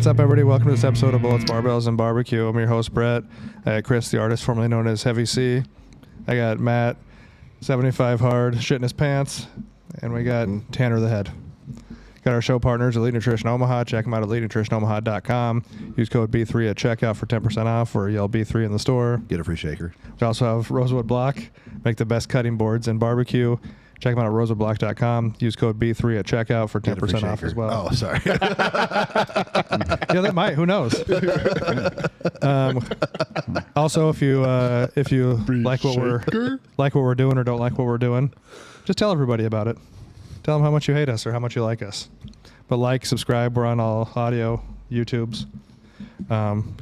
What's up, everybody? Welcome to this episode of Bullets, Barbells, and Barbecue. I'm your host, Brett. Chris, the artist formerly known as Heavy C. I got Matt, 75 hard, shitting his pants. And we got Tanner the Head. Got our show partners, Elite Nutrition Omaha. Check them out at EliteNutritionOmaha.com. Use code B3 at checkout for 10% off, or yell B3 in the store. Get a free shaker. We also have Rosewood Block. Make the best cutting boards in barbecue. Check them out at rosewoodblock.com. Use code B3 at checkout for 10% off as well. Oh, sorry. Yeah, that might. Who knows? Also, if you like what we're doing or don't like what we're doing, just tell everybody about it. Tell them how much you hate us or how much you like us. But like, subscribe. We're on all audio, YouTubes.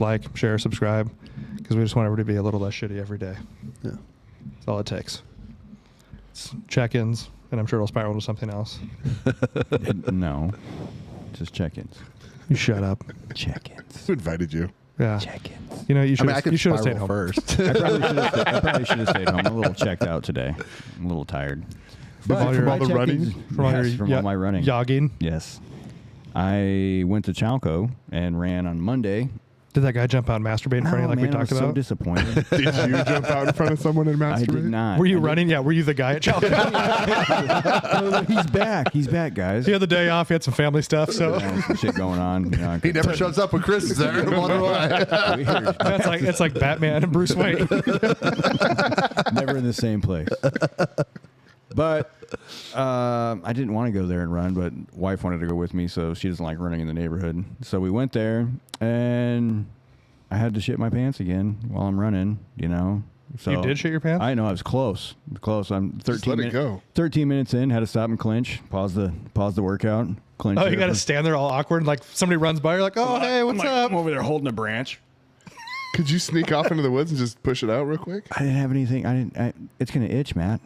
Like, share, subscribe, because we just want everybody to be a little less shitty every day. Yeah. That's all it takes. It's check-ins, and I'm sure it'll spiral into something else. No, just check-ins. You shut up. Check-ins. Who invited you? Yeah. Check-ins. You know, you should I could have stayed spiral home first. I probably should have stayed home. I'm a little checked out today. I'm a little tired. From all my the check-ins- running? From all my running. Jogging? Yes. I went to Chalco and ran on Monday. Did that guy jump out and masturbate in front of you like we talked I was so about? disappointed. Did you jump out in front of someone and masturbate? I did not. Were you I did- running? Yeah, were you the guy at Chalco? He's back. He's back, guys. He had the day off. He had some family stuff. So Yeah, some shit going on. You know, He never shows up when Chris is there. I wonder why. Weird. it's like Batman and Bruce Wayne. Never in the same place. But I didn't want to go there and run, but wife wanted to go with me, so she doesn't like running in the neighborhood. So we went there, and I had to shit my pants again while I'm running, you know. So You did shit your pants? I know, I was close. Close. I'm 13 Just let it minutes. go. 13 minutes in, had to stop and clinch, pause the workout, clinch. Oh, there you got to for- stand there all awkward. Like somebody runs by, you're like, oh, hey, what's up? I'm over there holding a branch. Could you sneak off into the woods and just push it out real quick? I didn't have anything. It's gonna itch, Matt.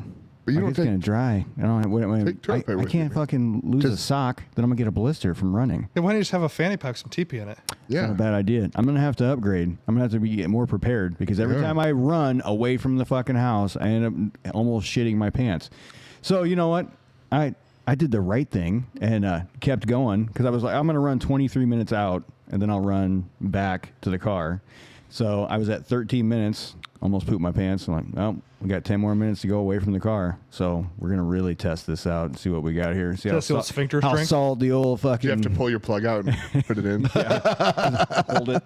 But you Like, don't it's take- gonna dry. I don't. Take toilet paper I with can't you. fucking lose a Just- sock. Then I'm gonna get a blister from running. Then why don't you just have a fanny pack, some TP in it? Not a Yeah. bad idea. I'm gonna have to upgrade. I'm gonna have to get more prepared because every Yeah. time I run away from the fucking house, I end up almost shitting my pants. So you know what? I did the right thing and kept going because I was like, I'm gonna run 23 minutes out and then I'll run back to the car. So I was at 13 minutes, almost pooped my pants. I'm like, well, we got 10 more minutes to go away from the car. So we're gonna really test this out and see what we got here. See Test the old sphincter how strength? solid the old fucking. You have to pull your plug out and put it in. hold it.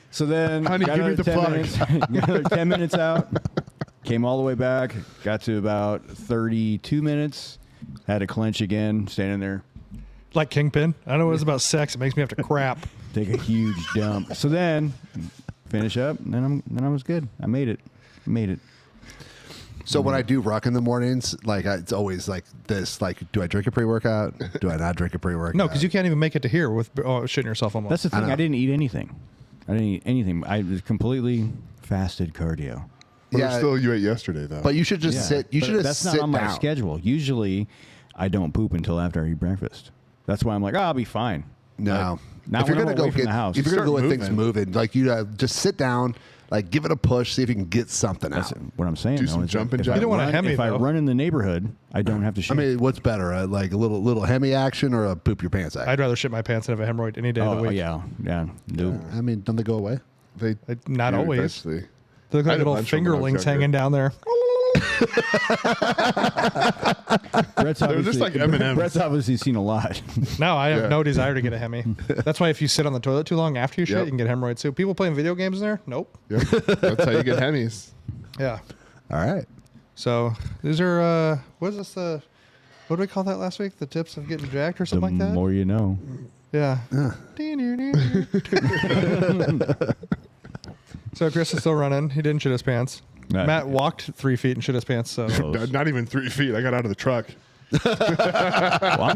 So then, Honey, got give me another the 10 plug. minutes, got another 10 minutes out, came all the way back, got to about 32 minutes, had to clench again, standing there, Like Kingpin. I know it was about sex. It makes me have to crap. take a huge dump. So then, finish up, and then I was good. I made it. So when I do ruck in the mornings, like it's always like this: like, do I drink a pre-workout? Do I not drink a pre-workout? No, because you can't even make it to here with shitting yourself almost. That's the thing. know. I didn't eat anything. I was completely fasted cardio. But Yeah. still, you ate yesterday though. But you should just Yeah, sit. You but should just that's sit not on my down. schedule. Usually, I don't poop until after I eat breakfast. That's why I'm like, I'll be fine. No. Not if you're when gonna I'm go away from get, the house. if you're gonna go Start with things moving, like you just sit down, like give it a push, see if you can get something That's out. what I'm saying. Do though, some is jumping if jacks. I You don't wanna run- Hemi, If I though. run in the neighborhood, I don't have to I shit. mean, what's better, like a little Hemi action or a poop your pants action? I'd rather shit my pants than have a hemorrhoid any day of the week. yeah. Nope. I mean, don't they go away? they Not do always. eventually. They look I like had a little bunch of them when I was fingerlings younger. hanging down there. Brett's They were just like M&Ms. Brett's obviously seen a lot. No, I have Yeah. no desire to get a Hemi. That's why if you sit on the toilet too long after you shit, Yep. you can get hemorrhoids too. People playing video games in there? Nope. Yep. That's how you get Hemis. Yeah. All right. So these are what is this? What did we call that last week? The tips of getting jacked or The something like that? more you know. Yeah. So Chris is still running. He didn't shit his pants. Right. Matt walked 3 feet and shit his pants. So Not even 3 feet. I got out of the truck. Well,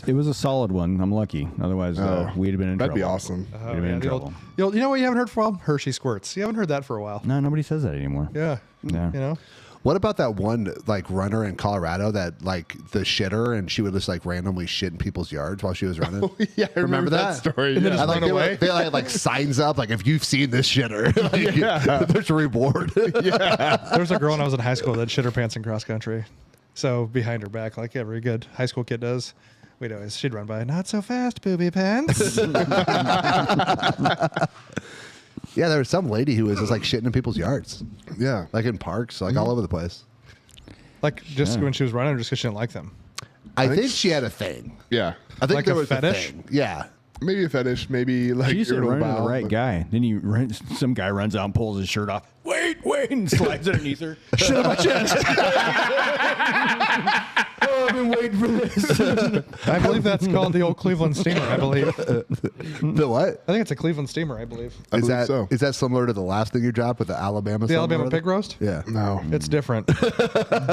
it was a solid one. I'm lucky. Otherwise, we'd have been in That'd be trouble. awesome. Oh, We'd have been in the old- trouble. you know what you haven't heard for a while? Hershey squirts. You haven't heard that for a while. No, nobody says that anymore. Yeah. Yeah. You know. What about that one like runner in Colorado that like the shitter and she would just like randomly shit in people's yards while she was running? Yeah, I remember that story. Yeah. I like run away? they like signs up like if you've seen this shitter, like, there's a reward. There was a girl when I was in high school that shit her pants in cross country. So behind her back, like every good high school kid does. we'd always, she'd run by, not so fast, booby pants. Yeah, there was some lady who was just like shitting in people's yards, Yeah. like in parks, like all over the place. Like just when she was running, just because she didn't like them. I think she had a thing. Yeah. I think Like there a was fetish? a thing. Yeah. Maybe a fetish, maybe like She used to irritable run into the bowel, right but- guy. Then some guy runs out and pulls his shirt off. Wait, and slides underneath her. Shut up my chest. Oh, I've been waiting for this. I believe that's called the old Cleveland Steamer, I believe. The what? I think it's a Cleveland Steamer, I believe. I Is believe that so. is that similar to the last thing you dropped with the Alabama? The something Alabama or other? pig roast? Yeah. No, It's different.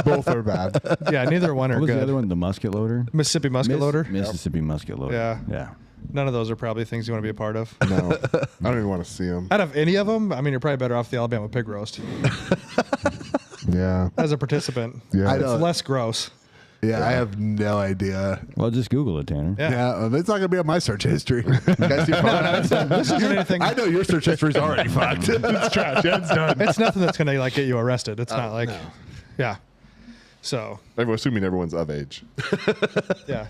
both are bad. Yeah, neither one are What was good. the other one? The musket loader? Mississippi musket loader? Mississippi musket loader. Yeah. Yeah. None of those are probably things you want to be a part of. No, I don't even want to see them. Out of any of them, I mean, you're probably better off the Alabama pig roast Yeah, as a participant. yeah. I It's know. less gross. Yeah, I have no idea. Well, just Google it, Tanner. Yeah. Yeah, it's not gonna be on my search history. You guys see fun? This isn't anything. I know your search history's already fucked. It's trash. Yeah, it's done. It's nothing that's gonna like get you arrested. It's not like, yeah. So I'm assuming everyone's of age. yeah.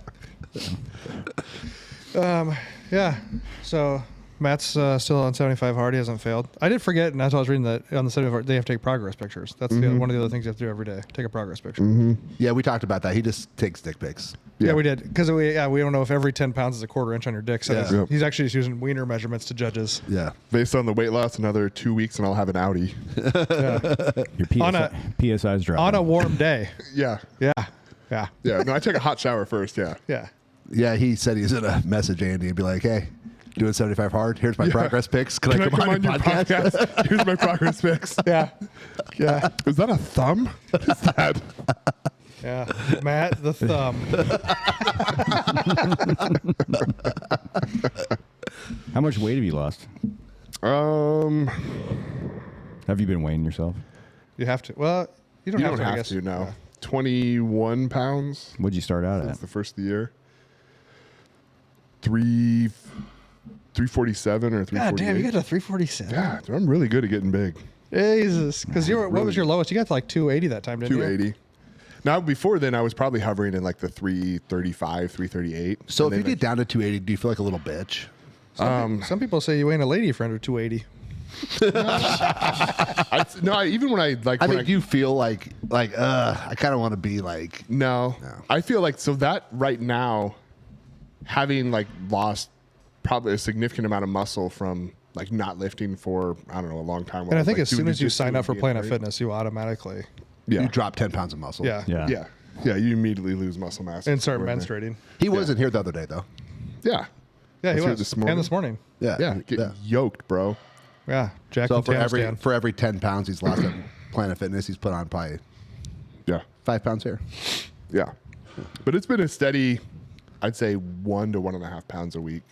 Yeah. So Matt's still on 75 hard. He hasn't failed. I did forget, and as I was reading that on the 75 hard, they have to take progress pictures. That's one of the other things you have to do every day. Take a progress picture. Yeah, we talked about that. He just takes dick pics. Yeah, we did because we don't know if every 10 pounds is a quarter inch on your dick. So Yeah. he's, Yep. he's actually just using wiener measurements to judges. Yeah. Based on the weight loss, another 2 weeks and I'll have an Audi. Your PSI, On a- PSI's dropping. On a warm day. Yeah, Yeah. Yeah. yeah. No, I take a hot shower first. Yeah. Yeah. Yeah, he said he's gonna message Andy and be like, "Hey, doing 75 hard. Here's my progress pics. Can I come on your podcast?" Here's my progress pics. Yeah. Yeah. Is that a thumb? What is that? Yeah. Matt, the thumb. How much weight have you lost? Have you been weighing yourself? You have to. Well, you don't You have don't to, I have guess. to now. 21 pounds What'd you start out since at? the first of the year. 347 or 348. God damn, you got to 347. Yeah, dude, I'm really good at getting big. Jesus. Because you were, what was Really- your lowest? You got to like 280 that time, didn't you? 280. Now, before then, I was probably hovering in like the 335, 338. So And if you then get down to 280, do you feel like a little bitch? Some people say you ain't a lady for under 280. even when I like, I when think you feel like I kind of want to be like. No. No. I feel like so that right now, having like lost probably a significant amount of muscle from like not lifting for I don't know a long time. And I think like, as soon doing as you jujitsu sign up and for being Planet great. Fitness, you automatically, yeah, You drop 10 pounds of muscle. yeah, Yeah. yeah, you immediately lose muscle mass and start Right there. menstruating. He wasn't here the other day though. Yeah, Yeah, he Was here was. this morning? And this morning. Yeah. yeah, get yoked, bro. Yeah, Jack So and for Tam every stand. for every 10 pounds he's lost at Planet Fitness, he's put on probably Yeah, 5 pounds here. yeah, but it's been a steady, I'd say 1 to 1.5 pounds a week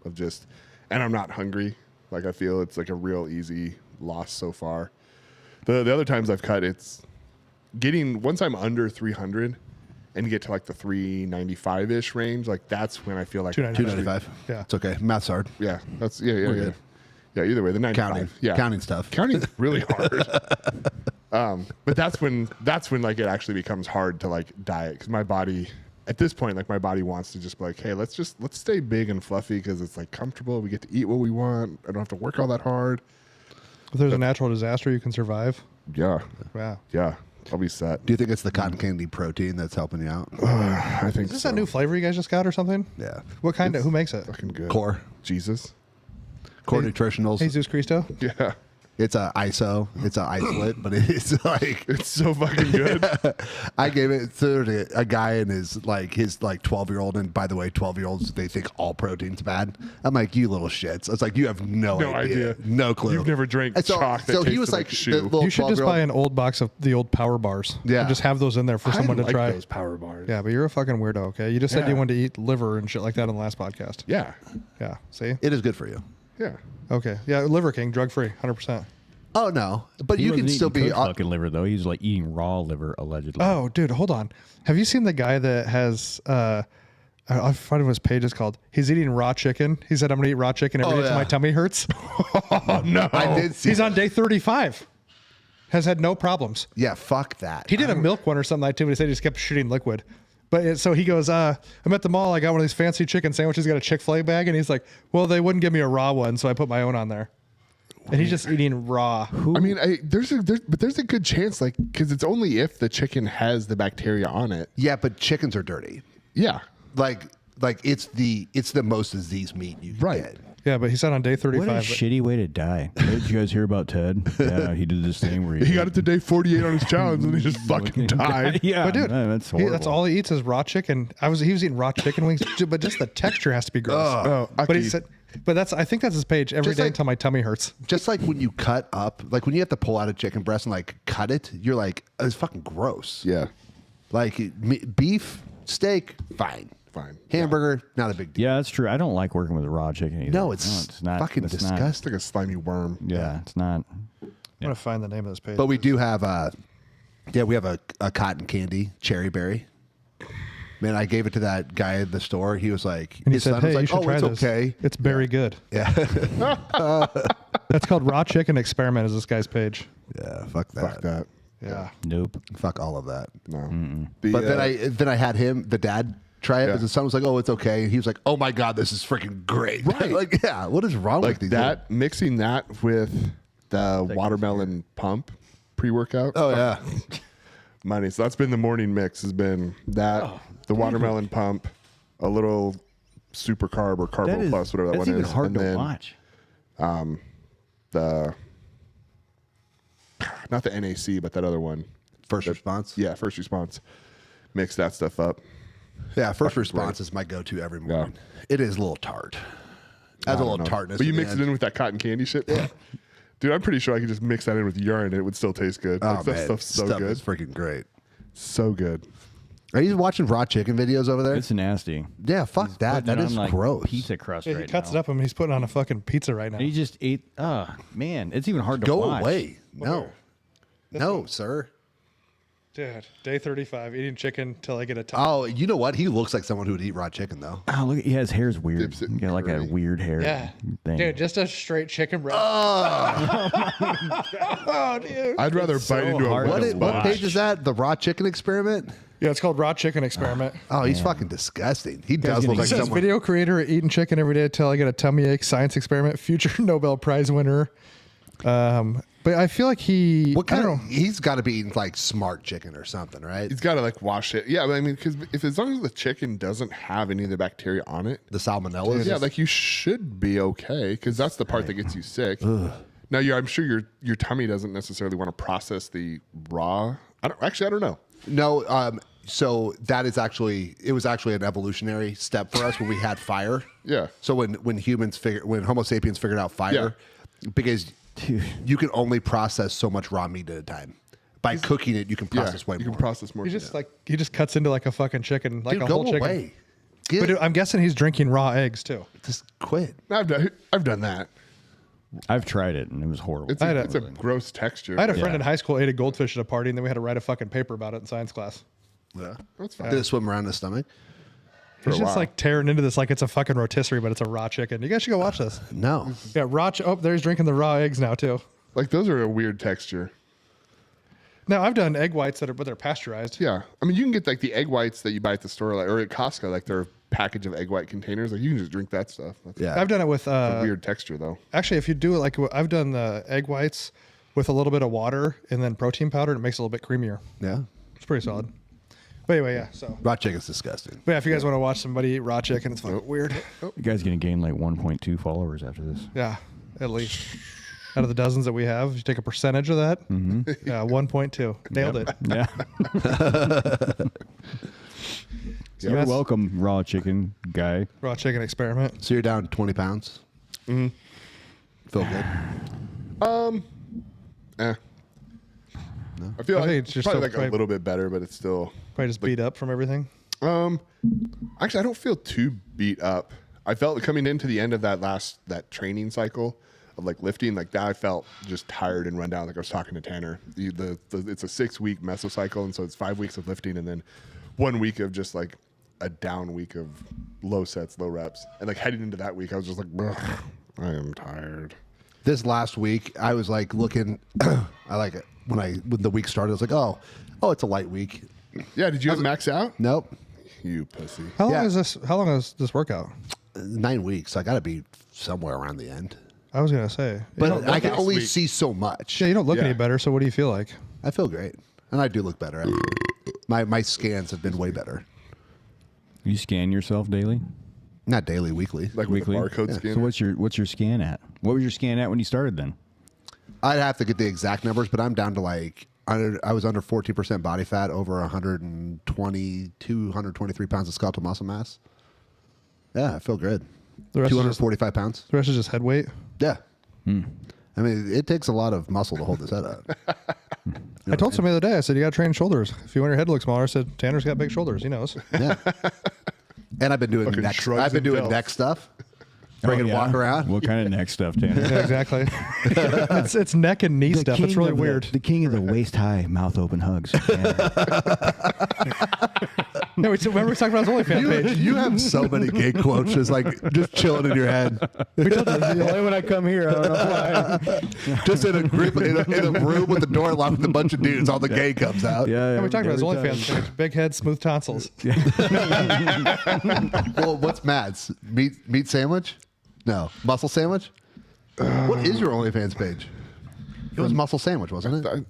of just, and I'm not hungry. Like I feel it's like a real easy loss so far. The other times I've cut, it's getting once I'm under 300 and you get to like the 395 ish range. Like that's when I feel like 295. Yeah. It's okay. Math's hard. Yeah, that's yeah. We're Yeah. good. Yeah, either way, the 95. Counting. Yeah, Counting's tough. Counting's really hard. But that's when like it actually becomes hard to like diet because my body at this point like my body wants to just be like, hey, let's stay big and fluffy because it's like comfortable. We get to eat what we want. I don't have to work all that hard. If there's a natural disaster, you can survive. Yeah, Wow. yeah, I'll be set. Do you think it's the cotton candy protein that's helping you out? I think Is this so. that new flavor you guys just got or something? Yeah. What kind of? Who makes it? Fucking good. Core. Jesus. Core Hey- Nutritionals. Jesus Cristo. Yeah, It's a ISO. It's a isolate, but it's like it's so fucking good. I gave it to a guy and his 12-year-old, and by the way, 12-year-olds they think all protein's bad. I'm like, you little shits. It's like you have no idea, no clue. You've never drank And so, chalk that so he tasted was like like, shoe. the little You should just 12-year-old buy an old box of the old power bars. Yeah. And just have those in there for someone I to like try. those power bars. Yeah, but you're a fucking weirdo, okay? You just said you Yeah. wanted to eat liver and shit like that on the last podcast. Yeah, Yeah. See? It is good for you. yeah. Okay. Yeah, Liver King, drug free, 100%. Oh no, but He you can wasn't still eating be. cooked fucking liver though. He's like eating raw liver allegedly. Oh, dude, hold on. Have you seen the guy that has I find what his page is called. He's eating raw chicken. He said, I'm gonna eat raw chicken every Oh, day till yeah. my tummy hurts. Oh no. I did see. He's on day 35. Has had no problems. Yeah, fuck that. He did a milk one or something like that too, but he said he just kept shooting liquid. So he goes, I'm at the mall. I got one of these fancy chicken sandwiches. Got a Chick-fil-A bag, and he's like, well, they wouldn't give me a raw one, so I put my own on there. And he's just eating raw. I mean, there's a good chance, like, because it's only if the chicken has the bacteria on it. Yeah, but chickens are dirty. Yeah. Like it's the most diseased meat you can get. Yeah, but he said on day 35. What a shitty way to die. Did you guys hear about Ted? Yeah, he did this thing where He got it to day 48 on his challenge, and he just fucking died. Yeah, But dude, man, that's horrible. that's all he eats is raw chicken. He was eating raw chicken wings, but just the texture has to be gross. Oh, but he Aki. said, but I think that's his page every Just day like- until my tummy hurts. Just like when you cut up, like when you have to pull out a chicken breast and like cut it, you're like, it's fucking gross. Yeah. Like beef, steak, fine. Fine. Hamburger, not a big deal. Yeah, that's true. I don't like working with raw chicken either. No, it's not fucking it's not- disgusting. It's like a slimy worm. Yeah, it's not. I'm gonna find the name of this page. But we do have we have a cotton candy, cherry berry. Man, I gave it to that guy at the store. He was like, and he his said, son "Hey, was you like, should oh, try it's this. okay. It's very good." Yeah. That's called Raw Chicken Experiment. Is this guy's page? Yeah, fuck that. Fuck that. Yeah. Nope. Fuck all of that. No. But then I had him, the dad, try it. Yeah. Because his son was like, "Oh, it's okay." And he was like, "Oh my god, this is freaking great!" Right. Like, yeah, what is wrong like with these? that, mixing that with the watermelon pump pre-workout. Oh yeah, Money. So that's been the morning mix. Has been that the watermelon pump, a little super carb or carbo plus, whatever that that's one even is, hard and to then watch. the not the NAC, but that other one. first response. Yeah, first response. Mix that stuff up. Yeah, first Fucking response great. is my go-to every morning. It is a little tart. Has a little tartness. But you at the mix it end. in with that cotton candy shit. Yeah. Dude, I'm pretty sure I could just mix that in with urine and it would still taste good. Oh Like, that man, stuff's so stuff good. is freaking great. So good. Are you watching raw chicken videos over there? It's nasty. Yeah, fuck that. Putting That it is on, like, gross. Pizza crust Yeah, right he cuts now. it up and he's putting on a fucking pizza right now. And he just ate. Man, it's even hard to Go watch. away. No, no, sir. Dude, day 35, eating chicken till I get a tummy. Oh, you know what? He looks like someone who would eat raw chicken, though. Oh, look, his hair's weird. Dips it He got like a curly. weird hair Yeah. thing. Dude, just a straight chicken breast. Oh, dude. I'd rather so bite into a hard What, to is, what watch. page is that? The raw chicken experiment? Yeah, it's called Raw Chicken Experiment. Oh, he's fucking disgusting. He does gonna look like It says someone. video creator eating chicken every day until I get a tummy ache. Science experiment. Future Nobel Prize winner. But I feel like he. What I kind don't of? know. He's got to be eating like smart chicken or something, right? He's got to like wash it. Yeah, but I mean, because if as long as the chicken doesn't have any of the bacteria on it, The salmonella. yeah, like you should be okay because that's the part that gets you sick. Now, I'm sure your tummy doesn't necessarily want to process the raw. I don't know. No, so that is actually it was actually an evolutionary step for us when we had fire. Yeah. So when Homo sapiens figured out fire, because you can only process so much raw meat at a time. By cooking it, you can process way you more. can process more. He just he just cuts into like a fucking chicken, like Dude, a go whole chicken. away. But dude, I'm guessing he's drinking raw eggs too. Just quit. I've done that. I've tried it and it was horrible. It's I had a gross texture. I had a friend in high school ate a goldfish at a party, and then we had to write a fucking paper about it in science class. Yeah. That's fine. Did it swim around his stomach? He's a just while. like tearing into this like it's a fucking rotisserie, but it's a raw chicken. You guys should go watch this. No. Yeah, raw. Oh, there's drinking the raw eggs now too. Like those are a weird texture. Now I've done egg whites but they're pasteurized. Yeah, I mean you can get like the egg whites that you buy at the store, like, or at Costco, like their package of egg white containers. Like you can just drink that stuff. That's Yeah. I've done it with a weird texture though. actually, if you do it like I've done the egg whites with a little bit of water and then protein powder, and it makes it a little bit creamier. Yeah. It's pretty solid. But anyway, yeah. So, Raw chicken's disgusting. but yeah, if you guys want to watch somebody eat raw chicken, it's fucking weird. You guys gonna gain like 1.2 followers after this. Yeah, at least out of the dozens that we have, if you take a percentage of that, yeah, 1.2, nailed it. Yeah. So You're that's welcome, raw chicken guy. Raw chicken experiment. So you're down 20 pounds. Mm-hmm. Feel good. I feel I like think it's it's just probably so like a quite- little bit better, but it's still. Probably just beat up from everything. Actually, I don't feel too beat up. I felt coming into the end of that training cycle of like lifting, like that I felt just tired and run down. Like I was talking to Tanner, it's a 6-week mesocycle, and so it's 5 weeks of lifting and then 1 week of just like a down week of low sets, low reps, and like heading into that week, I was just like, "Ugh, I am tired. This last week, I was like looking. I like it when the week started. I was like, oh, it's a light week. Yeah, did you have max out? Nope. You pussy. How long Yeah. is this? How long is this workout? 9 weeks. I got to be somewhere around the end. I was gonna say, But I can next only week. see so much. yeah, you don't look Yeah. any better. So what do you feel like? I feel great, and I do look better. Actually. My scans have been way better. You scan yourself daily? Not daily, weekly. Like Weekly? with the barcode So scanner. what's your scan at? What was your scan at when you started then? I'd have to get the exact numbers, but I'm down to like I was under 14% body fat, over 122, 123 pounds of skeletal muscle mass. Yeah, I feel good. The rest is just, 245 pounds. the rest is just head weight. Yeah. I mean, it takes a lot of muscle to hold this head up. I told somebody the other day. I said you got to train shoulders. If you want your head to look smaller, I said Tanner's got big shoulders. He knows. Yeah. And I've been doing Fucking neck. shrugs I've been and doing delts. neck stuff. Bring Oh, walk around. What kind of neck stuff, Tanner? Yeah, exactly. it's neck and knee stuff. It's really weird. The king of the waist high, mouth open hugs. No, remember we talked about his OnlyFans page. You have so many gay quotes just chilling in your head. Only when I come here, I don't know why. Just in a group in a room with the door locked with a bunch of dudes, all the gay comes out. Yeah, And we talked about his every time. OnlyFans page. Big head, smooth tonsils. Well, what's Matt's? Meat sandwich? No. Muscle sandwich? What is your OnlyFans page? It was muscle sandwich, wasn't it?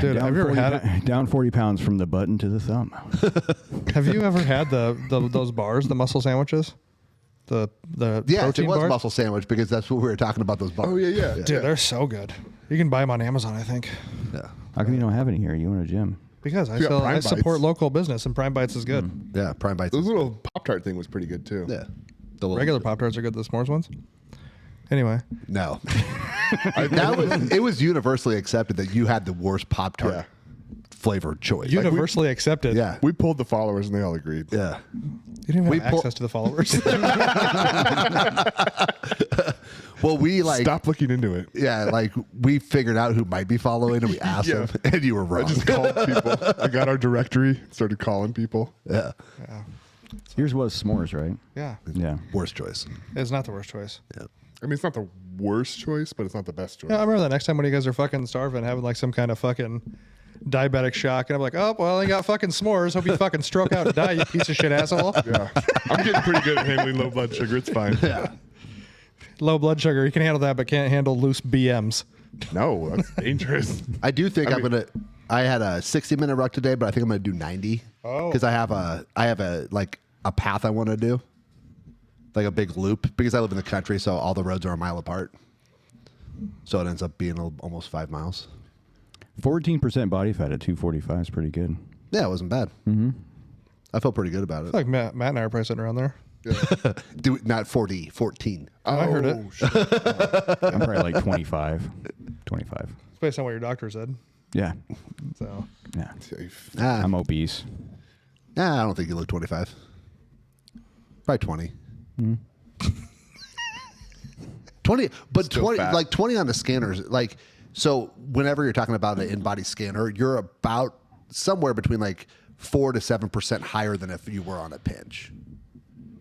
Dude, have you ever had it? Down 40 pounds from the button to the thumb. Have you ever had those bars, the muscle sandwiches? The Yeah, protein it was bars? muscle sandwich because that's what we were talking about, those bars. Oh, yeah. Dude, they're so good. You can buy them on Amazon, I think. Yeah. How come you don't have any here? You own a gym. Because I You got Prime support Bites. local business, and Prime Bites is good. Yeah, Prime Bites. Those little Pop-Tart thing was pretty good, too. Yeah. The little- Regular Pop-Tarts are good, the s'mores ones. Anyway, No. It was universally accepted that you had the worst Pop-Tart Yeah. flavor choice. universely accepted. Yeah. We polled the followers, and they all agreed. Yeah. You didn't even We have pull- access to the followers. Well, we Stop looking into it. Yeah, we figured out who might be following, and we asked Yeah. them, and you were I wrong. just called people. I got our directory, started calling people. Yeah, Yours was s'mores, right? Yeah. Yeah. worst choice. It's not the worst choice. Yeah. I mean, it's not the worst choice, but it's not the best choice. Yeah, I remember that next time when you guys are fucking starving, having like some kind of fucking diabetic shock, and I'm like, oh, well, I got fucking s'mores. Hope you fucking stroke out and die, you piece of shit asshole. Yeah. I'm getting pretty good at handling low blood sugar. It's fine. Yeah. Low blood sugar, you can handle that, but can't handle loose BMs. No, that's dangerous. I do think I had a 60-minute ruck today, but I think I'm gonna do 90. Oh. Because I have a path I want to do, like a big loop. Because I live in the country, so all the roads are a mile apart. So it ends up being almost 5 miles. 14% body fat at 245 is pretty good. Yeah, it wasn't bad. Mm-hmm. I felt pretty good about I it. feel like Matt and I are probably sitting around there. Do it not 14. I heard it. Shit. I'm probably like 25. 25. It's based on what your doctor said. Yeah. So Yeah. Safe. Ah, I'm obese. I don't think you look 25. Probably 20. 20, but Still 20, fat. like 20 on the scanners. Like, so whenever you're talking about an in-body scanner, you're about somewhere between like 4 to 7% higher than if you were on a pinch,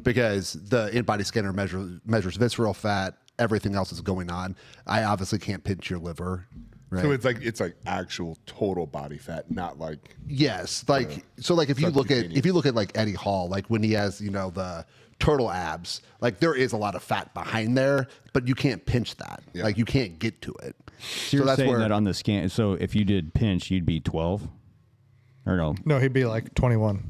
because the in-body scanner measures visceral fat, everything else is going on. I obviously can't pinch your liver. Right. So it's like actual total body fat, not like Yes, like so. Like if you look at like Eddie Hall, like when he has the turtle abs, like there is a lot of fat behind there, but you can't pinch that. Yeah. Like you can't get to it. So you're that's saying where that on the scan. So if you did pinch, you'd be 12? Or no? no, he'd be like 21.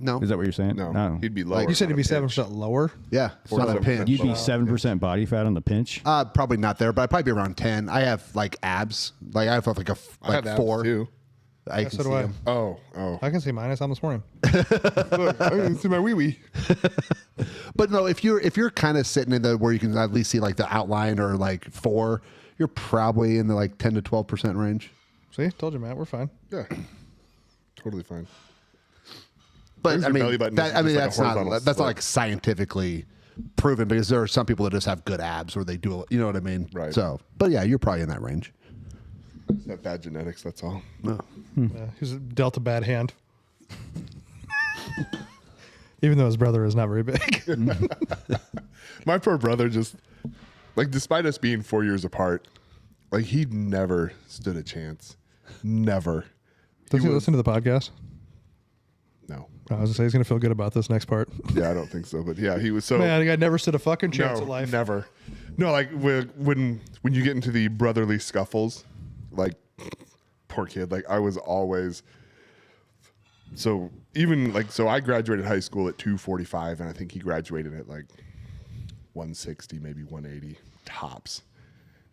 no, Is that what you're saying? no, he'd be lower. You said on he'd be a pinch. 7% lower. yeah, Or on a 7%. pinch. You'd be 7% body fat on the pinch? Probably not there, but I'd probably be around 10. I have like abs, like I have like I have abs 4. too. I can so see do I. them. Oh. I can see mine. I saw them this morning. Look, I can see my wee wee. But no, if you're kind of sitting in the where you can at least see like the outline or like 4, you're probably in the like 10 to 12% range. See, told you, Matt. We're fine. Yeah. Totally fine. But As I your mean, belly button is I mean just like a that's not horizontal that's not slit. like scientifically proven, because there are some people that just have good abs where they do, you know what I mean? Right. So, but yeah, you're probably in that range. Just have bad genetics, that's all. No. He's dealt a bad hand. Even though his brother is not very big. My poor brother just, like, despite us being 4 years apart, like, he never stood a chance. Never. Does he listen to the podcast? No. I was gonna say he's gonna feel good about this next part. Yeah, I don't think so, but yeah, he was so. Man, the guy never stood a fucking chance at life. Never. No, like when you get into the brotherly scuffles, like poor kid. Like I was always. So even like I graduated high school at 245, and I think he graduated at like 160, maybe 180 tops.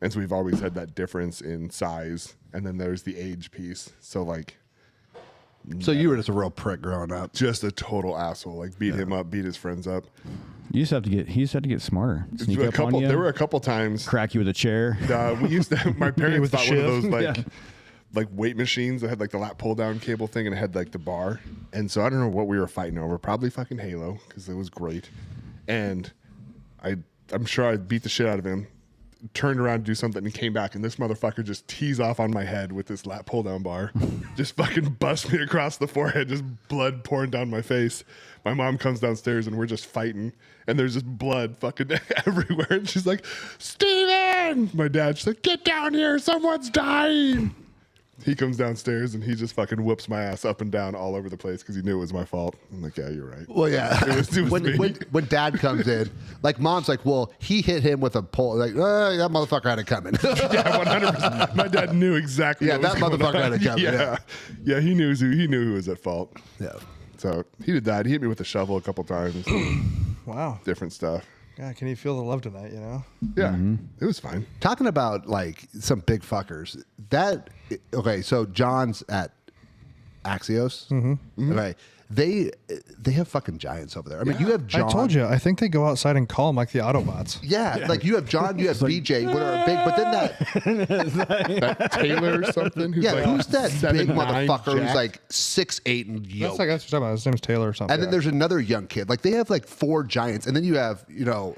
And so we've always had that difference in size, and then there's the age piece. So like. So you were just a real prick growing up. Just a total asshole. Like beat him up, beat his friends up. He just had to get smarter. Sneak up on you, There were a couple times. crack you with a chair. We used to. My parents with the bought one of shiv. those like weight machines that had like the lat pull down cable thing, and it had like the bar. And so I don't know what we were fighting over. Probably fucking Halo, because it was great. And I'm sure I beat the shit out of him. Turned around to do something and came back, and this motherfucker just tees off on my head with this lat pull down bar. Just fucking bust me across the forehead, just blood pouring down my face. My mom comes downstairs and we're just fighting, and there's just blood fucking everywhere. And she's like, "Steven!" My dad's like, "Get down here, someone's dying." He comes downstairs and he just fucking whoops my ass up and down all over the place because he knew it was my fault. I'm like, yeah, you're right. Well, yeah. It was me. when dad comes in, like mom's like, well, he hit him with a pole. Like, that motherfucker had it coming. Yeah, 100%. My dad knew exactly. Yeah, what was that going motherfucker on. had it coming, Yeah, he knew who was at fault. Yeah. So he did that. He hit me with a shovel a couple times. Wow. Different stuff. God, can you feel the love tonight? You know. Yeah, it was fine. Talking about like some big fuckers. Okay, so John's at Axios. Okay, they have fucking giants over there. I mean, you have John. I told you. I think they go outside and call them like the Autobots. Yeah, like you have John, you have BJ, what are big, but then That Taylor or something. Who's like who's that big 7'9" motherfucker who's jacked? like 6'8" and That's yoked? like that's what you're talking about. His name's Taylor or something. And then there's another young kid. Like they have like 4 giants, and then you have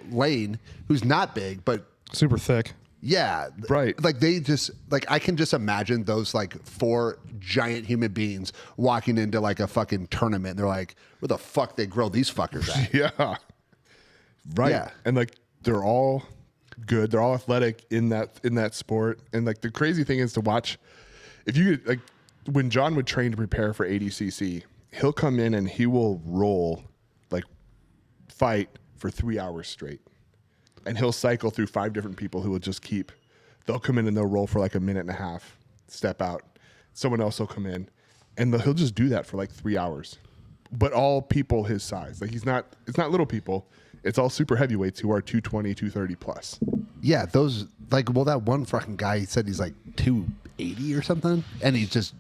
Lane, who's not big, but super thick. yeah, Right. Like they just like I can just imagine those like 4 giant human beings walking into like a fucking tournament. And they're like, where the fuck they grow these fuckers at? Yeah. Right. Yeah. And like they're all good. They're all athletic in that sport. And like the crazy thing is to watch if you like when John would train to prepare for ADCC, he'll come in and he will roll like fight for 3 hours straight. And he'll cycle through 5 different people who will just they'll come in and they'll roll for like a minute and a half, step out. Someone else will come in and he'll just do that for like 3 hours. But all people his size. Like it's not little people. It's all super heavyweights who are 220, 230 plus. Yeah, those like that one fucking guy. He said he's like 280 or something, and he's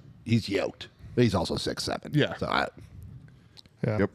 yoked. But he's also 6'7". Yeah. So Yeah. Yep.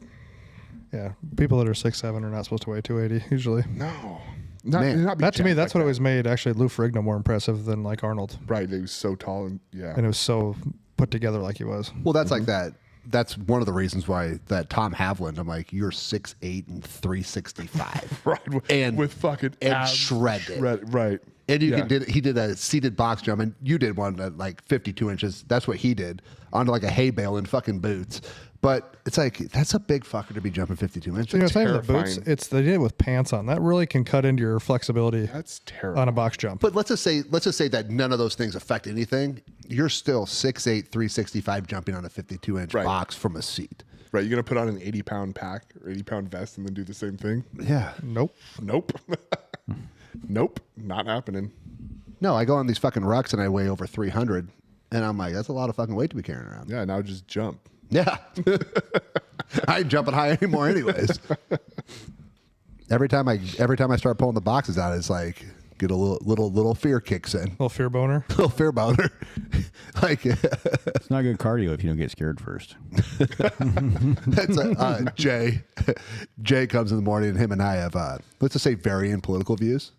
Yeah. People that are 6'7" are not supposed to weigh 280 usually. No. Man, not be That to me, jacked that's like what that. always made actually Lou Ferrigno more impressive than like Arnold, Right. He was so tall and yeah. and it was so put together like he was. well, that's like that. That's one of the reasons why that Tom Havland. I'm like, you're 6'8" and 365, Right. and with fucking and abs shredded. Right. And Yeah. he did a seated box jump, and you did one at like 52 inches. That's what he did onto like a hay bale in fucking boots. But it's like that's a big fucker to be jumping 52 inches. You know, it's not even the terrifying. boots. It's they did it with pants on. That really can cut into your flexibility That's terrible. on a box jump. But let's just say that none of those things affect anything. You're still 6'8", 365 jumping on a 52-inch Right. box from a seat. Right. You're gonna put on an 80-pound pack or 80-pound vest and then do the same thing? Yeah. Nope. Nope. Nope. Not happening. No, I go on these fucking rucks and I weigh over 300, and I'm like, that's a lot of fucking weight to be carrying around. Yeah, now just jump. Yeah. I ain't jumping high anymore anyways. Every time I start pulling the boxes out, it's like get a little fear kicks in. Little fear boner. Little fear boner. Like It's not good cardio if you don't get scared first. that's Jay. Jay comes in the morning and him and I have let's just say varying political views.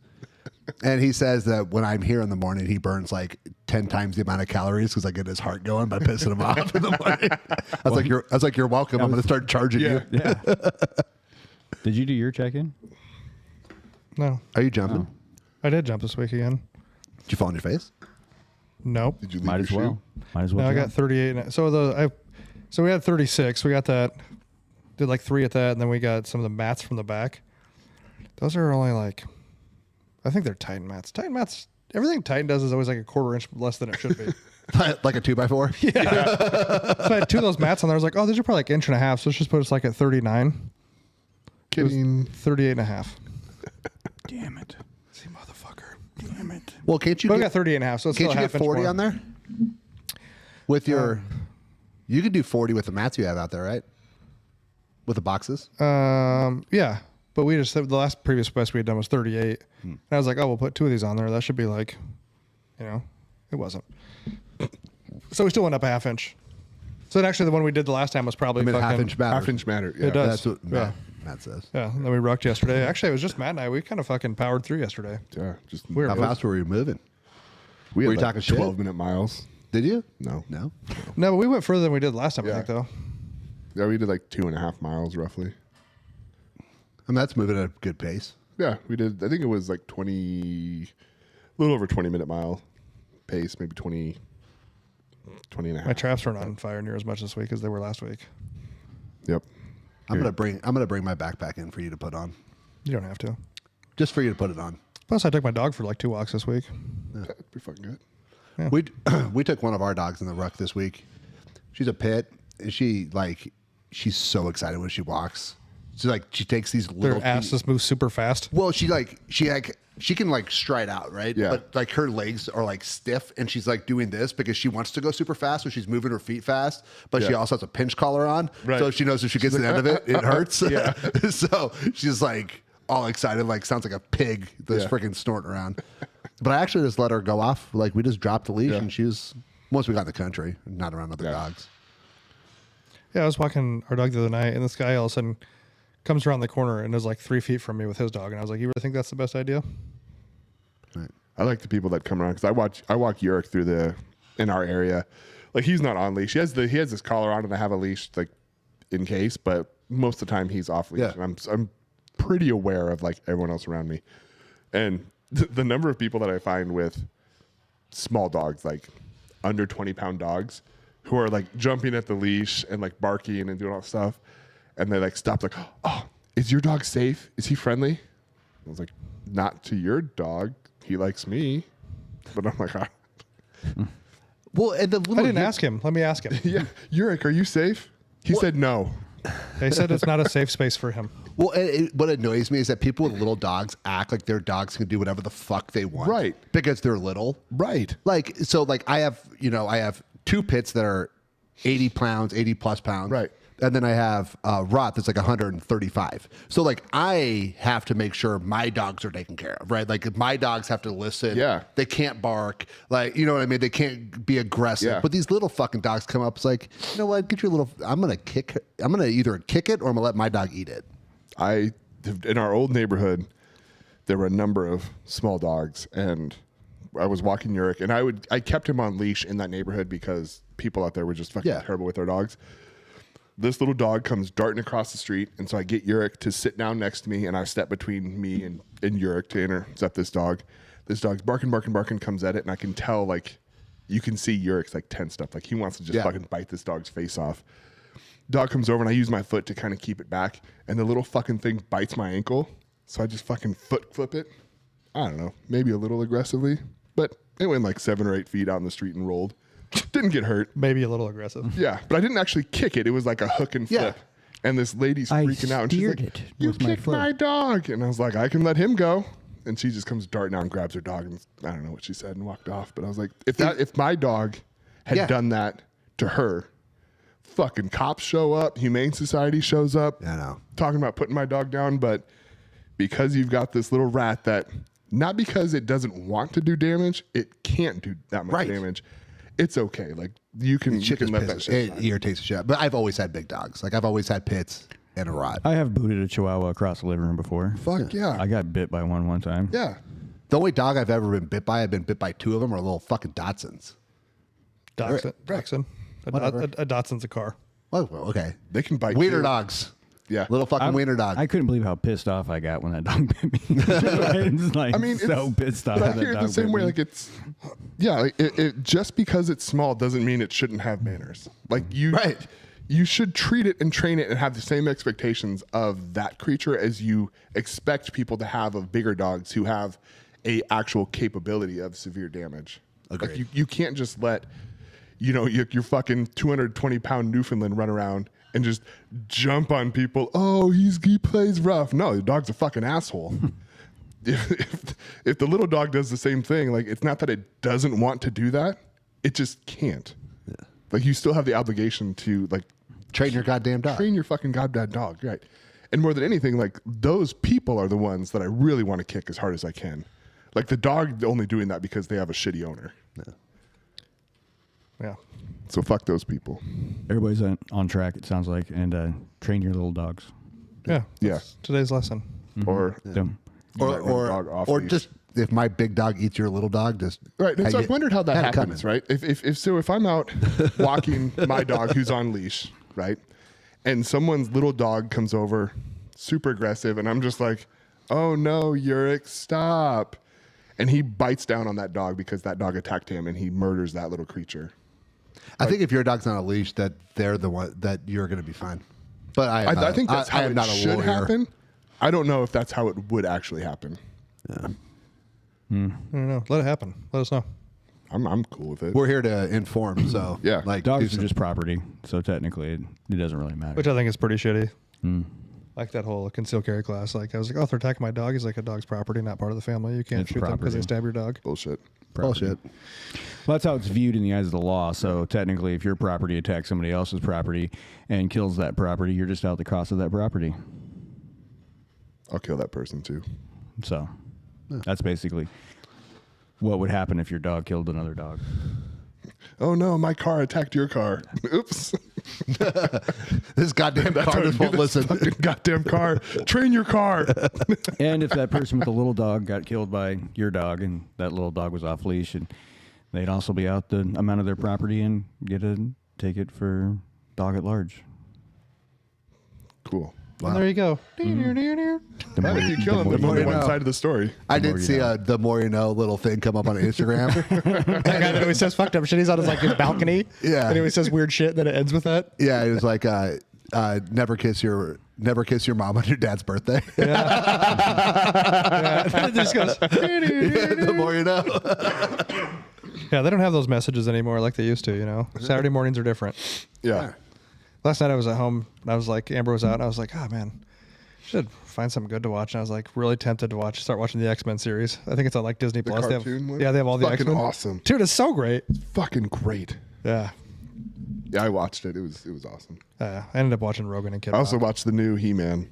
And he says that when I'm here in the morning, he burns like 10 times the amount of calories because I get his heart going by pissing him off in the morning. I was like, you're welcome. I'm going to start charging you. Yeah. Did you do your check-in? No, Are you jumping? I did jump this week again. Did you fall on your face? Nope. Did you leave Might your as well. shoe? Might as well. No, I jump. got 38. So we had 36. We got that. Did like 3 at that, and then we got some of the mats from the back. Those are only like, I think they're Titan mats. Titan mats. Everything Titan does is always like a quarter inch less than it should be. Like a 2x4. So I had two of those mats on there. I was like, oh, these are probably like inch and a half. So let's just put us like at 39. Kidding. 38 and a half. Damn it. See, motherfucker. Damn it. Well, can't you But we get, got 38 and a half. So it's can't still you a half get inch 40 more. on there? With your, you could do 40 with the mats you have out there, right? With the boxes. Yeah. But we just, the last previous best we had done was 38. And I was like, oh, we'll put two of these on there. That should be like, you know, it wasn't. So we still went up a half inch. So then actually the one we did the last time was probably I mean, fucking, half inch matters. Half inch matter. Yeah. It does. That's what Yeah. Matt says. Yeah. And then we rucked yesterday. Actually, it was just Matt and I. We kind of fucking powered through yesterday. Yeah. Just We were- How fast were you moving? we were had you like talking shit? 12-minute miles. Did you? No. No. No, but we went further than we did last time, I Yeah. think, though. Yeah, we did like 2.5 miles roughly. I mean, that's moving at a good pace. Yeah, we did. I think it was like 20, a little over 20-minute mile pace, maybe 20 and a half. My traps weren't on fire near as much this week as they were last week. Yep. I'm gonna bring my backpack in for you to put on, You don't have to. just for you to put it on. Plus, I took my dog for like 2 walks this week. That'd be fucking good. Yeah. We took one of our dogs in the ruck this week. She's a pit, and she's so excited when she walks. She takes these little Their asses move super fast. Well, she can like stride out, right? Yeah. But like her legs are like stiff, and she's like doing this because she wants to go super fast, so she's moving her feet fast. But she Yeah. also has a pinch collar on, Right. so she knows if she gets to the end of it, it hurts. Yeah. So she's like all excited, like sounds like a pig that's Yeah. freaking snorting around. But I actually just let her go off. Like we just dropped the leash, Yeah. and she was once we got in the country, not around other Yeah. dogs. Yeah, I was walking our dog the other night, and this guy all of a sudden comes around the corner and is like 3 feet from me with his dog. And I was like, you really think that's the best idea? I like the people that come around because I walk Yurik through in our area. Like he's not on leash. He has this collar on and I have a leash like in case, but most of the time he's off leash. Yeah. And I'm pretty aware of like everyone else around me. And the number of people that I find with small dogs, like under 20-pound dogs, who are like jumping at the leash and like barking and doing all that stuff, and they like stop like, oh, is your dog safe? Is he friendly? I was like, not to your dog. He likes me. But I'm like, Well, and the little I didn't ask him. Let me ask him. yeah, Yurik, are you safe? He said no. They said it's not a safe space for him. Well, what annoys me is that people with little dogs act like their dogs can do whatever the fuck they want, Right. Because they're little. Right. Like, so like I have 2 pits that are 80 pounds, 80 plus pounds. Right. And then I have a Rot that's like 135. So like I have to make sure my dogs are taken care of, right? Like my dogs have to listen. Yeah. They can't bark. Like, you know what I mean? They can't be aggressive. Yeah. But these little fucking dogs come up. It's like, you know what? Get your little, I'm going to either kick it or I'm going to let my dog eat it. In our old neighborhood, there were a number of small dogs, and I was walking Yurik, and I kept him on leash in that neighborhood because people out there were just fucking Yeah. terrible with their dogs. This little dog comes darting across the street, and so I get Yurik to sit down next to me, and I step between me and Yurik to intercept this dog. This dog's barking, comes at it, and I can tell, like, you can see Yurik's like tensed up, like he wants to just Yeah. fucking bite this dog's face off. Dog comes over, and I use my foot to kind of keep it back, and the little fucking thing bites my ankle, so I just fucking foot flip it. I don't know, maybe a little aggressively, but it went like 7 or 8 feet out in the street and rolled. Didn't get hurt. Maybe a little aggressive. Yeah, but I didn't actually kick it. It was like a hook and flip. Yeah. And this lady's I freaking out. And she's steered like, it you with my kicked foot." my dog. And I was like, I can let him go. And she just comes darting out and grabs her dog. And I don't know what she said and walked off. But I was like, if my dog had Yeah. done that to her, fucking cops show up, Humane Society shows up. I know. Talking about putting my dog down. But because you've got this little rat that, not because it doesn't want to do damage, it can't do that much Right. damage. It's okay. Like you can Shit just let that pisses. shit It slide. irritates the shit. But I've always had big dogs. Like I've always had pits and a Rot. I have booted a Chihuahua across the living room before. Fuck yeah. I got bit by one time. Yeah. The only dog I've ever been bit by, I've been bit by 2 of them, are little fucking Dachshunds. Dachshund. Whatever. A Dachshund's a car. Well, okay. They can bite Wiener too. dogs. Yeah. Little fucking wiener dog. I couldn't believe how pissed off I got when that dog bit me. I was like, I mean, so it's- pissed off. But I that hear it dog the same bit way. me. Like it's, yeah, like it just because it's small doesn't mean it shouldn't have manners. Like Right. you should treat it and train it and have the same expectations of that creature as you expect people to have of bigger dogs who have a actual capability of severe damage. Like Agreed. you can't just let your fucking 220-pound Newfoundland run around and just jump on people. Oh, he plays rough. No, the dog's a fucking asshole. if the little dog does the same thing, like, it's not that it doesn't want to do that, it just can't. Yeah. Like, you still have the obligation to, like, Train your goddamn dog. train your fucking goddamn dog, right? And more than anything, like, those people are the ones that I really want to kick as hard as I can. Like, the dog only doing that because they have a shitty owner. Yeah. So fuck those people. Everybody's on track, it sounds like, and train your little dogs. Yeah. Yeah. That's today's lesson. Or Them. you might run a dog off Or leash. just if my big dog eats your little dog, just Right. And so hey, I've wondered how that had it happens, coming. right? If I'm out walking my dog who's on leash, right? And someone's little dog comes over, super aggressive, and I'm just like, oh no, Yurik, stop. And he bites down on that dog because that dog attacked him and he murders that little creature. I think if your dog's on a leash, that they're the one that you're going to be fine. But I think that's how I am it not a should lawyer. happen. I don't know if that's how it would actually happen. I don't know. Let it happen. Let us know. I'm cool with it. We're here to inform, so Yeah. like Dogs do are just property, so technically it doesn't really matter. Which I think is pretty shitty. Like that whole concealed carry class. Like I was like, oh, if they're attacking my dog, he's like a dog's property, not part of the family. You can't It's shoot them because they property. stab your dog. Bullshit. bullshit. Well, that's how it's viewed in the eyes of the law. So technically, if your property attacks somebody else's property and kills that property, you're just out the cost of that property. I'll kill that person too. So that's basically what would happen if your dog killed another dog. Oh no, my car attacked your car. Oops. This goddamn car just won't listen. Fucking goddamn car. Train your car. And if that person with the little dog got killed by your dog and that little dog was off leash, and they'd also be out the amount of their property and get a ticket for dog at large. Cool. And there you go. The And more if you kill him, the then more only you one know. side of the story. I The more did you see know. the more you know little thing come up on Instagram. That guy that always says fucked up shit. He's on his like his balcony. Yeah. And he always says weird shit. And then it ends with that. Yeah, it was like never kiss your mom on your dad's birthday. Yeah. And it just goes. The more you know. Yeah, they don't have those messages anymore like they used to. You know, Saturday mornings are different. Yeah. Last night I was at home. And I was like, Amber was out. And I was like, oh man, should find something good to watch. And I was like, really tempted to start watching the X-Men series. I think it's on like Disney Plus. They have, cartoon one? yeah, they have all the Fucking X-Men. awesome. Dude, it's so great. Fucking great. Yeah. Yeah, I watched it. It was awesome. I ended up watching Rogan and Kid I also Rock. watched the new He-Man.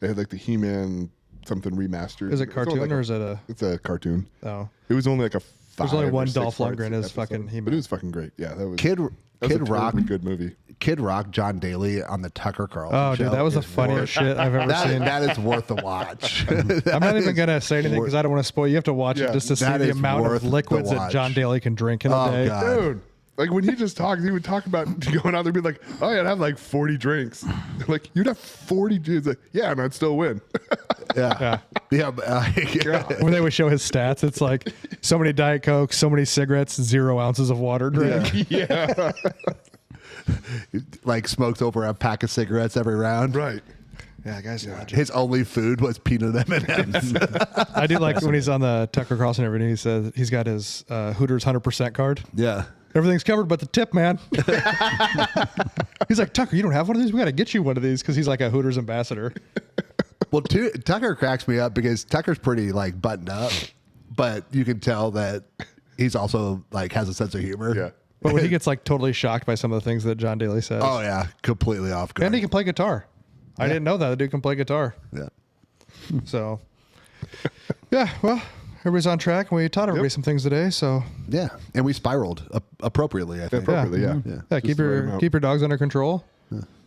They had like the He-Man something remastered. Is it It's only cartoon like or is it a? It's a cartoon. Oh, It was only like a There's only 5 or one 6 Dolph parts Lundgren as episode. fucking He-Man. But it was fucking great. Yeah, that was Kid that was Kid a Rock, terribly good movie. Kid Rock, John Daly on the Tucker Carlson oh, show. dude, that was the is funniest shit I've ever worth- seen. That is worth the watch. I'm not even gonna say anything because I don't want to spoil. You have to watch Yeah, it just to see that the is amount worth of the liquids that watch. John Daly can drink in a Oh, day. God. Dude, like when he just talks, he would talk about going out there and be like, oh, yeah, I'd have like 40 drinks. Like, you'd have 40 drinks. Like, yeah, and I'd still win. Yeah. Yeah. Yeah. When they would show his stats, it's like so many Diet Coke, so many cigarettes, 0 ounces of water drink. Yeah. Like smokes over a pack of cigarettes every round. Right. Yeah, guys, legend. His only food was peanut M&Ms. I do like when he's on the Tucker Carlson interview. He says he's got his Hooters 100% card. Yeah. Everything's covered but the tip, man. He's like, Tucker, you don't have one of these? We got to get you one of these because he's like a Hooters ambassador. Well, Tucker cracks me up because Tucker's pretty like buttoned up, but you can tell that he's also like has a sense of humor. Yeah. But when he gets like totally shocked by some of the things that John Daly says. Oh yeah, completely off guard. And he can play guitar. I didn't know that. The dude can play guitar. Yeah. So, yeah, well, everybody's on track. We taught everybody some things today. So, Yeah, and we spiraled appropriately. I think. Appropriately, yeah. Yeah. yeah, Just keep the right your amount. keep your dogs under control.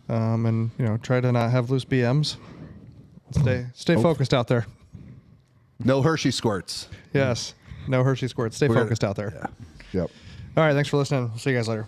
And, you know, try to not have loose BMs. Stay focused out there. No Hershey squirts. Yes. No Hershey squirts. Stay We're gonna- focused out there. Yeah. Yep. All right. Thanks for listening. See you guys later.